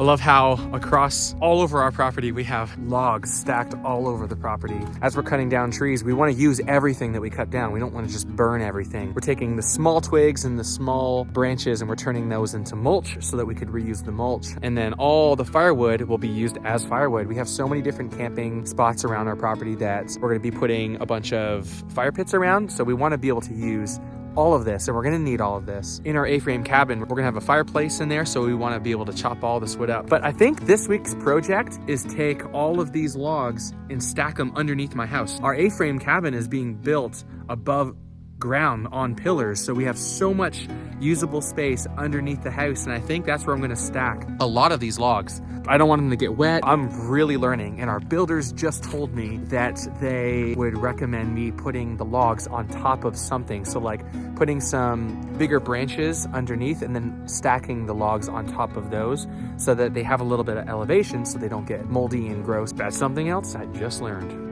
love how across all over our property, we have logs stacked all over the property. As we're cutting down trees, we want to use everything that we cut down. We don't want to just burn everything. We're taking the small twigs and the small branches and we're turning those into mulch so that we could reuse the mulch. And then all the firewood will be used as firewood. We have so many different camping spots around our property that we're going to be putting a bunch of fire pits around. So we want to be able to use all of this, and we're gonna need all of this. In our A-frame cabin, we're gonna have a fireplace in there, so we wanna be able to chop all this wood up. But I think this week's project is take all of these logs and stack them underneath my house. Our A-frame cabin is being built above ground on pillars, so we have so much usable space underneath the house, and I think that's where I'm gonna stack a lot of these logs. I don't want them to get wet. I'm really learning, and our builders just told me that they would recommend me putting the logs on top of something. So like putting some bigger branches underneath and then stacking the logs on top of those so that they have a little bit of elevation so they don't get moldy and gross. That's something else I just learned.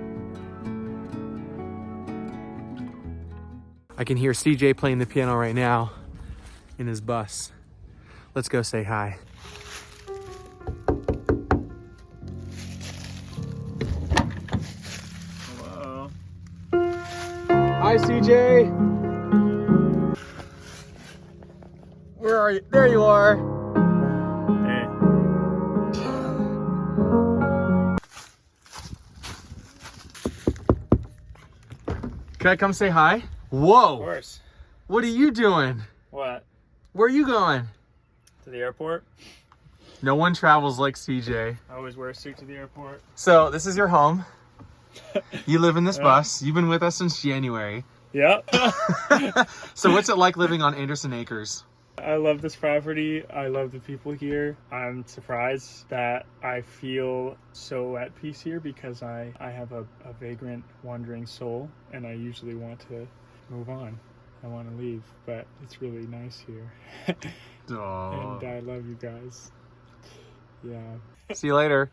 I can hear CJ playing the piano right now in his bus. Let's go say hi. Hello. Hi, CJ. Where are you? There you are. Hey. Can I come say hi? Whoa. Of course. What are you doing? What? Where are you going? To the airport? No one travels like CJ. I always wear a suit to the airport. So this is your home. You live in this bus. You've been with us since January. Yep. So what's it like living on Anderson Acres? I love this property. I love the people here. I'm surprised that I feel so at peace here because I have a vagrant, wandering soul, and I usually want to move on. I want to leave, but it's really nice here. Aww. And I love you guys. Yeah. See you later.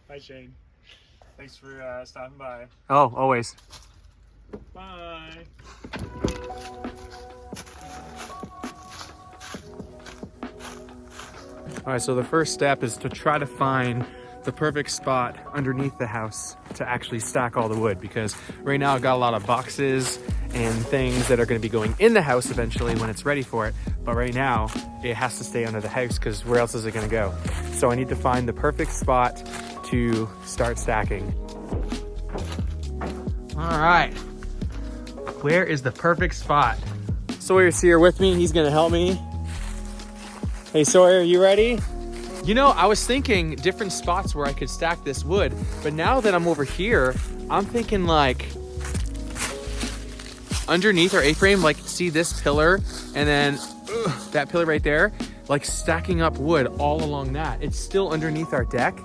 Bye, Shane. Thanks for stopping by. Oh, always. Bye. All right, so the first step is to try to find the perfect spot underneath the house to actually stack all the wood, because right now I've got a lot of boxes and things that are going to be going in the house eventually when it's ready for it. But right now it has to stay under the house because where else is it going to go? So I need to find the perfect spot to start stacking. All right, where is the perfect spot? Sawyer's here with me. He's going to help me. Hey Sawyer, you ready? You know, I was thinking different spots where I could stack this wood, but now that I'm over here, I'm thinking like underneath our A-frame, like see this pillar and then that pillar right there, like stacking up wood all along that. It's still underneath our deck,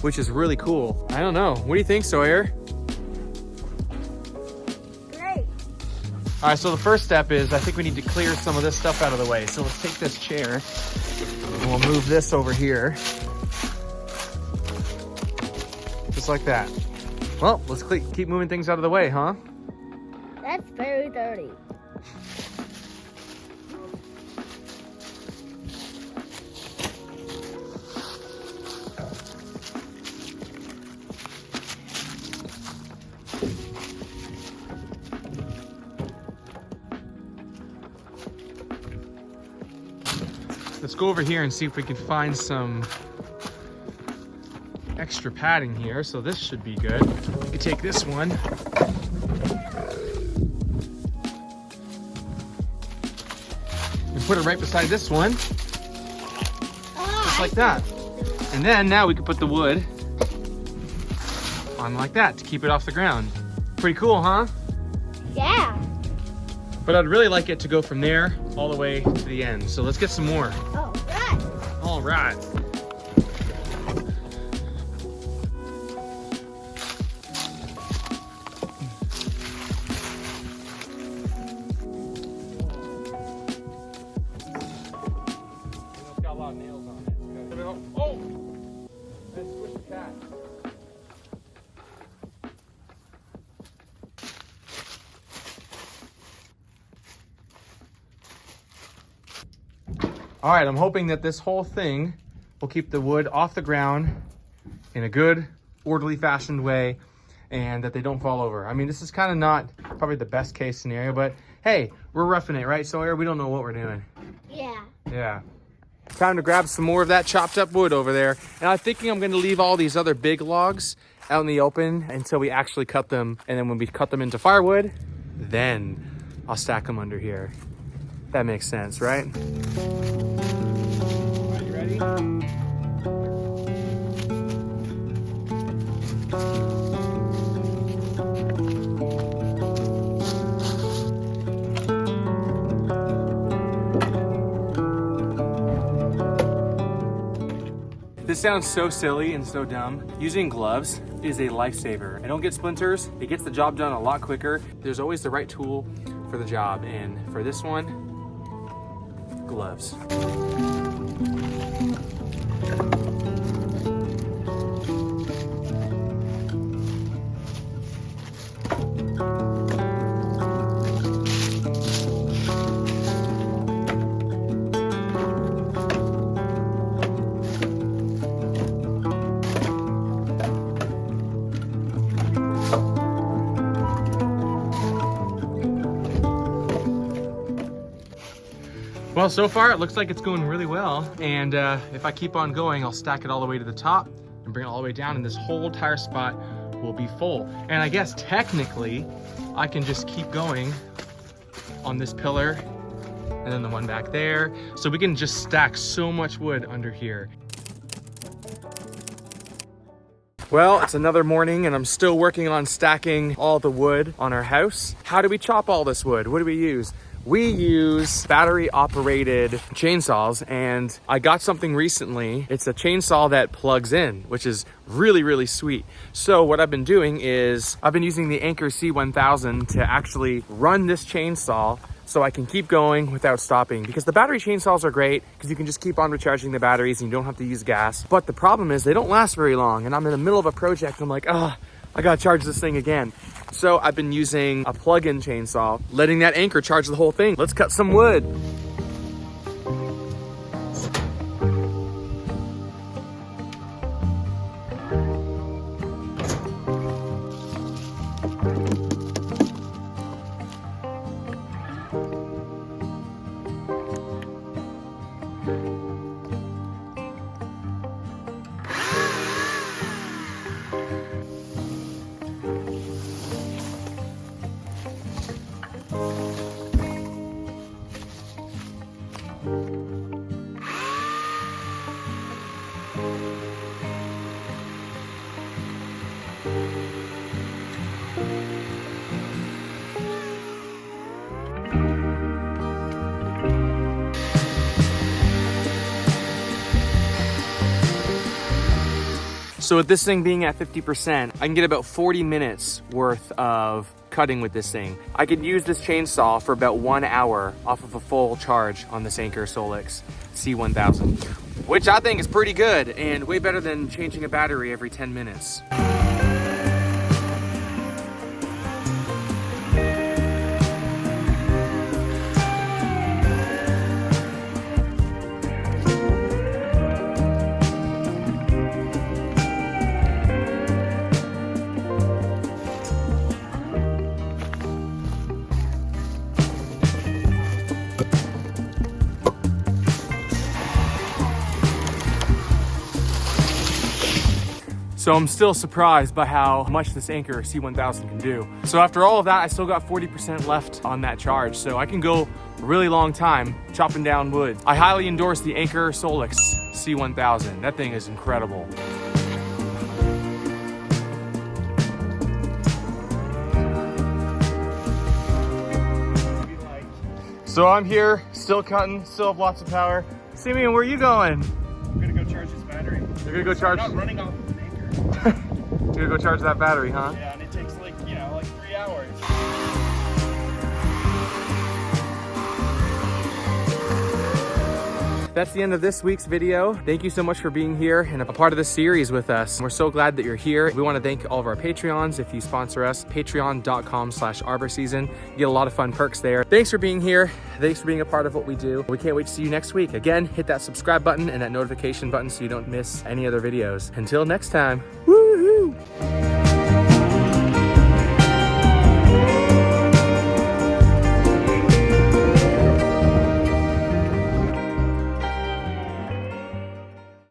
which is really cool. I don't know. What do you think, Sawyer? Great. All right, so the first step is I think we need to clear some of this stuff out of the way. So let's take this chair and we'll move this over here. Just like that. Well, let's keep moving things out of the way, huh? That's very dirty. Let's go over here and see if we can find some extra padding here. So this should be good. We can take this one. And put it right beside this one. Just like that. And then now we can put the wood on like that to keep it off the ground. Pretty cool, huh? Yeah. But I'd really like it to go from there all the way to the end. So let's get some more. All right. All right. It's got a lot of nails on it. Oh! Let's squish the cat. All right, I'm hoping that this whole thing will keep the wood off the ground in a good, orderly, fashioned way, and that they don't fall over. I mean, this is kind of not probably the best case scenario, but hey, we're roughing it, right, Sawyer? We don't know what we're doing. Yeah. Yeah. Time to grab some more of that chopped up wood over there. And I'm thinking I'm gonna leave all these other big logs out in the open until we actually cut them. And then when we cut them into firewood, then I'll stack them under here. That makes sense, right? Are you ready? This sounds so silly and so dumb. Using gloves is a lifesaver. I don't get splinters. It gets the job done a lot quicker. There's always the right tool for the job. And for this one, gloves. Well, so far it looks like it's going really well. And if I keep on going, I'll stack it all the way to the top and bring it all the way down, and this whole entire spot will be full. And I guess technically I can just keep going on this pillar and then the one back there. So we can just stack so much wood under here. Well, it's another morning and I'm still working on stacking all the wood on our house. How do we chop all this wood? What do we use? We use battery operated chainsaws, and I got something recently. It's a chainsaw that plugs in, which is really, really sweet. So what I've been doing is I've been using the Anker C1000 to actually run this chainsaw so I can keep going without stopping, because the battery chainsaws are great because you can just keep on recharging the batteries and you don't have to use gas. But the problem is they don't last very long, and I'm in the middle of a project. I'm like, I gotta charge this thing again. So I've been using a plug-in chainsaw, letting that Anker charge the whole thing. Let's cut some wood. So with this thing being at 50%, I can get about 40 minutes worth of cutting with this thing. I could use this chainsaw for about 1 hour off of a full charge on this Anker Solix C1000, which I think is pretty good and way better than changing a battery every 10 minutes. So I'm still surprised by how much this Anker C1000 can do. So after all of that, I still got 40% left on that charge. So I can go a really long time chopping down wood. I highly endorse the Anker Solix C1000. That thing is incredible. So I'm here, still cutting, still have lots of power. Simeon, where are you going? I'm gonna go charge this battery. You're gonna go charge? I'm not running off of an Anker. You're gonna go charge that battery, huh? Yeah, and it takes like 3 hours. that's the end of this week's video. Thank you so much for being here and a part of this series with us. We're so glad that you're here. We want to thank all of our Patreons. If you sponsor us, patreon.com/Arbour season. You get a lot of fun perks there. Thanks for being here. Thanks for being a part of what we do. We can't wait to see you next week. Again, hit that subscribe button and that notification button so you don't miss any other videos. Until next time, woohoo!